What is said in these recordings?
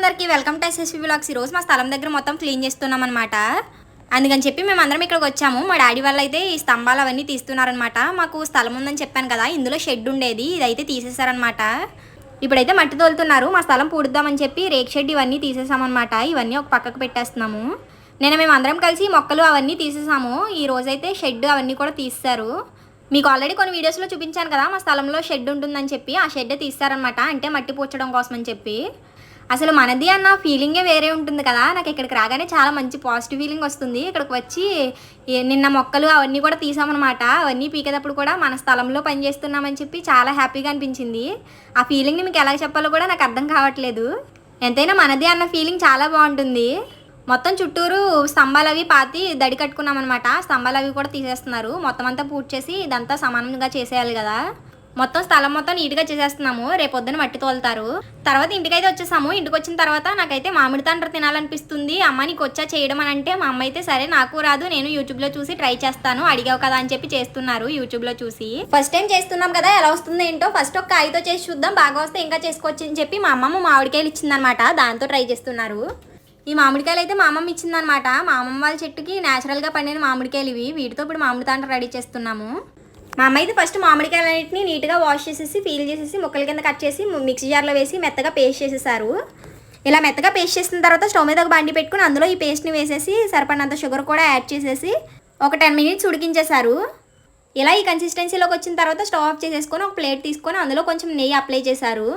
అందరికీ welcome to SSV vlogs. ఈ రోజు మా స్థలం దగ్గర మొత్తం క్లీన్ చేస్తున్నాం అనమాట. అందుకని చెప్పి మేము అందరం ఇక్కడికి వచ్చాము. మా డాడీ వాళ్ళు అయితే ఈ స్తంభాలు అవన్నీ తీస్తున్నారనమాట. మాకు స్థలం ఉందని చెప్పాను కదా, ఇందులో షెడ్ ఉండేది, ఇదైతే తీసేశారనమాట. ఇప్పుడైతే మట్టి తోలుతున్నారు. మా స్థలం పూడుద్దామని చెప్పి రేక్ షెడ్ ఇవన్నీ తీసేసామన్నమాట. ఇవన్నీ ఒక పక్కకు పెట్టేస్తున్నాము. మేము అందరం కలిసి మొక్కలు అవన్నీ తీసేసాము. ఈ రోజైతే షెడ్ అవన్నీ కూడా తీస్తారు. మీకు ఆల్రెడీ కొన్ని వీడియోస్లో చూపించాను కదా, మా స్థలంలో షెడ్ ఉంటుందని చెప్పి. ఆ షెడ్ తీస్తారనమాట, అంటే మట్టి పూడ్చడం కోసం అని చెప్పి. అసలు మనది అన్న ఫీలింగే వేరే ఉంటుంది కదా. నాకు ఇక్కడికి రాగానే చాలా మంచి పాజిటివ్ ఫీలింగ్ వస్తుంది. ఇక్కడికి వచ్చి నిన్న మొక్కలు అవన్నీ కూడా తీసామన్నమాట. అవన్నీ పీకేటప్పుడు కూడా మన స్థలంలో పనిచేస్తున్నామని చెప్పి చాలా హ్యాపీగా అనిపించింది. ఆ ఫీలింగ్ని మీకు ఎలా చెప్పాలో కూడా నాకు అర్థం కావట్లేదు. ఎంతైనా మనది అన్న ఫీలింగ్ చాలా బాగుంటుంది. మొత్తం చుట్టూరు స్తంభాలు అవి పాతి దడి కట్టుకున్నాం అనమాట. స్తంభాలు అవి కూడా తీసేస్తున్నారు. మొత్తం అంతా పూర్తి చేసి ఇదంతా సమానంగా చేసేయాలి కదా. మొత్తం స్థలం మొత్తం నీట్గా చేసేస్తున్నాము. రేపొద్దున మట్టి తోలుతారు. తర్వాత ఇంటికైతే వచ్చేసాము. ఇంటికి వచ్చిన తర్వాత నాకైతే మామిడి తాండ్ర తినాలనిపిస్తుంది. అమ్మ నీకు వచ్చా చేయడం అని అంటే, మా అమ్మ అయితే సరే నాకు రాదు, నేను యూట్యూబ్లో చూసి ట్రై చేస్తాను, అడిగావు కదా అని చెప్పి చేస్తున్నారు యూట్యూబ్లో చూసి. ఫస్ట్ టైం చేస్తున్నాం కదా, ఎలా వస్తుందో ఏంటో. ఫస్ట్ ఒక కాయతో చేసి చూద్దాం, బాగా వస్తే ఇంకా చేసుకోవచ్చు అని చెప్పి మా అమ్మమ్మ మామిడికాయలు ఇచ్చిందనమాట. దాంతో ట్రై చేస్తున్నారు. ఈ మామిడికాయలు అయితే మా అమ్మమ్మ ఇచ్చిందనమాట. మా అమ్మమ్మ వాళ్ళ చెట్టుకి న్యాచురల్గా పండిన మామిడికాయలు ఇవి. వీటితో ఇప్పుడు మామిడి తాండ్ర రెడీ చేస్తున్నాము. మా అమ్మ అయితే ఫస్ట్ మామిడికాయలన్నింటినీ నీట్గా వాష్ చేసేసి పీల్ చేసేసి ముక్కల కింద కట్ చేసి మిక్సీ జార్లో వేసి మెత్తగా పేస్ట్ చేసేసారు. ఇలా మెత్తగా పేస్ట్ చేసిన తర్వాత స్టవ్ మీద ఒక బండి పెట్టుకుని అందులో ఈ పేస్ట్ని వేసేసి సరిపడినంత షుగర్ కూడా యాడ్ చేసేసి ఒక 10 మినిట్స్ ఉడికించేశారు. ఇలా ఈ కన్సిస్టెన్సీలోకి వచ్చిన తర్వాత స్టవ్ ఆఫ్ చేసేసుకొని ఒక ప్లేట్ తీసుకొని అందులో కొంచెం నెయ్యి అప్లై చేశారు.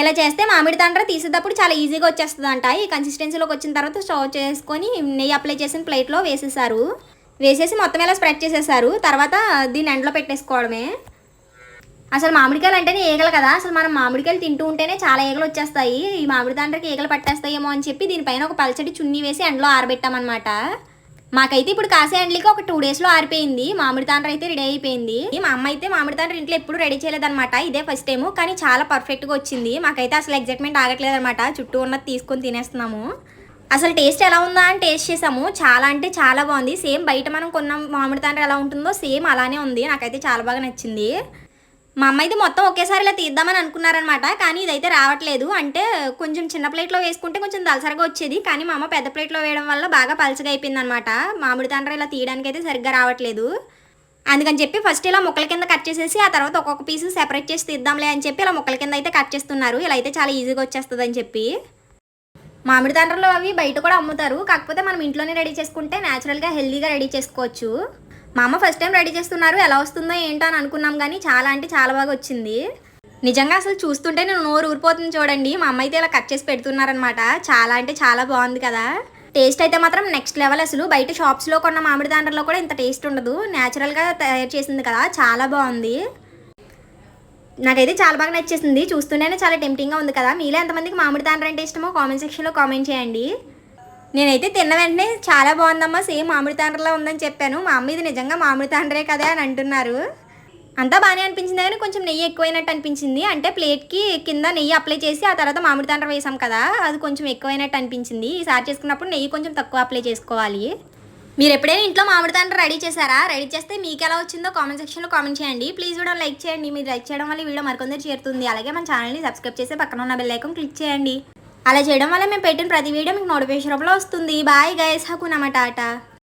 ఇలా చేస్తే మామిడి తాండ్ర తీసేటప్పుడు చాలా ఈజీగా వచ్చేస్తుందంట. ఈ కన్సిస్టెన్సీలోకి వచ్చిన తర్వాత స్టవ్ చేసుకొని నెయ్యి అప్లై చేసిన ప్లేట్లో వేసేసారు. వేసేసి మొత్తం ఇలా స్ప్రెడ్ చేసేసారు. తర్వాత దీన్ని ఎండలో పెట్టేసుకోవడమే. అసలు మామిడికాయలు అంటేనే ఈగలు కదా. అసలు మనం మామిడికాయలు తింటూ ఉంటేనే చాలా ఈగలు వచ్చేస్తాయి. ఈ మామిడి తాండ్రకి ఈగలు పట్టేస్తాయేమో అని చెప్పి దీనిపైన ఒక పల్చటి చున్నీ వేసి ఎండలో ఆరబెట్టామన్నమాట. మాకైతే ఇప్పుడు కాసే ఎండలకి ఒక 2 డేస్లో ఆరిపోయింది. మామిడి తాండ్ర అయితే రెడీ అయిపోయింది. మా అమ్మ అయితే మామిడి తాండ్ర ఇంట్లో ఎప్పుడు రెడీ చేయలేదన్నమాట. ఇదే ఫస్ట్ టైము, కానీ చాలా పర్ఫెక్ట్గా వచ్చింది. మాకైతే అసలు ఎగ్జైట్మెంట్ ఆగట్లేదు అనమాట. చుట్టూ ఉన్నది తీసుకొని తినేస్తున్నాము. అసలు టేస్ట్ ఎలా ఉందా అని టేస్ట్ చేసాము. చాలా అంటే చాలా బాగుంది. సేమ్ బయట మనం కొన్న మామిడి తాండ్ర ఎలా ఉంటుందో సేమ్ అలానే ఉంది. నాకైతే చాలా బాగా నచ్చింది. మా అమ్మ అయితే మొత్తం ఒకేసారి ఇలా తీద్దామని అనుకున్నారనమాట, కానీ ఇదైతే రావట్లేదు. అంటే కొంచెం చిన్న ప్లేట్లో వేసుకుంటే కొంచెం దలసరిగా వచ్చేది, కానీ మా అమ్మ పెద్ద ప్లేట్లో వేయడం వల్ల బాగా పలచగా అయిపోయింది అనమాట. మామిడి తాండ్ర ఇలా తీయడానికి అయితే సరిగ్గా రావట్లేదు. అందుకని చెప్పి ఫస్ట్ ఇలా ముక్కల కింద కట్ చేసేసి ఆ తర్వాత ఒక్కొక్క పీసు సెపరేట్ చేసి తీద్దాంలే అని చెప్పి ఇలా ముక్కల కింద అయితే కట్ చేస్తున్నారు. ఇలా అయితే చాలా ఈజీగా వచ్చేస్తుంది అని చెప్పి. మామిడి తాండ్రలు అవి బయట కూడా అమ్ముతారు, కాకపోతే మనం ఇంట్లోనే రెడీ చేసుకుంటే న్యాచురల్గా హెల్దీగా రెడీ చేసుకోవచ్చు. మా అమ్మ ఫస్ట్ టైం రెడీ చేస్తున్నారు. ఎలా వస్తుందో ఏంటో అని అనుకున్నాం, కానీ చాలా అంటే చాలా బాగా వచ్చింది. నిజంగా అసలు చూస్తుంటే నేను నోరు ఊరిపోతుంది చూడండి. మా అమ్మ అయితే ఇలా కట్ చేసి పెడుతున్నారనమాట. చాలా అంటే చాలా బాగుంది కదా. టేస్ట్ అయితే మాత్రం నెక్స్ట్ లెవెల్. అసలు బయట షాప్స్లో కొన్న మామిడి తాండ్రలో కూడా ఇంత టేస్ట్ ఉండదు. న్యాచురల్గా తయారు చేసింది కదా, చాలా బాగుంది. నాకైతే చాలా బాగా నచ్చేసింది. చూస్తుంటేనే చాలా టెంప్టింగ్గా ఉంది కదా. మీలో ఎంతమందికి మామిడి తాండ్ర అంటే ఇష్టమో కామెంట్ సెక్షన్లో కామెంట్ చేయండి. నేనైతే తిన్న వెంటనే చాలా బాగుందమ్మా, సేమ్ మామిడి తాండ్రలా ఉందని చెప్పాను. మా అమ్మ ఇది నిజంగా మామిడి తాండ్రే కదా అని అంటున్నారు. అంతా బాగానే అనిపించింది, కానీ కొంచెం నెయ్యి ఎక్కువైనట్టు అనిపించింది. అంటే ప్లేట్కి కింద నెయ్యి అప్లై చేసి ఆ తర్వాత మామిడి తాండ్ర వేసాం కదా, అది కొంచెం ఎక్కువైనట్టు అనిపించింది. ఈసారి చేసుకున్నప్పుడు నెయ్యి కొంచెం తక్కువ అప్లై చేసుకోవాలి. మీరు ఎప్పుడైనా ఇంట్లో మామిడి తాండ్ర రెడీ చేశారా? రెడీ చేస్తే మీకు ఎలా వచ్చిందో కామెంట్ సెక్షన్లో కామెంట్ చేయండి. ప్లీజ్ వీడియో లైక్ చేయండి. మీరు లైక్ చేయడం వల్ల వీడియో మరికొందరు చేరుతుంది. అలాగే మన ఛానల్ని సబ్స్క్రైబ్ చేసి పక్కన ఉన్న బెల్ ఐకాన్ క్లిక్ చేయండి. అలా చేయడం వల్ల మేము పెట్టిన ప్రతి వీడియో మీకు నోటిఫికేషన్ రూపంలో వస్తుంది. బాయ్ గైస్, హకునా టాటా.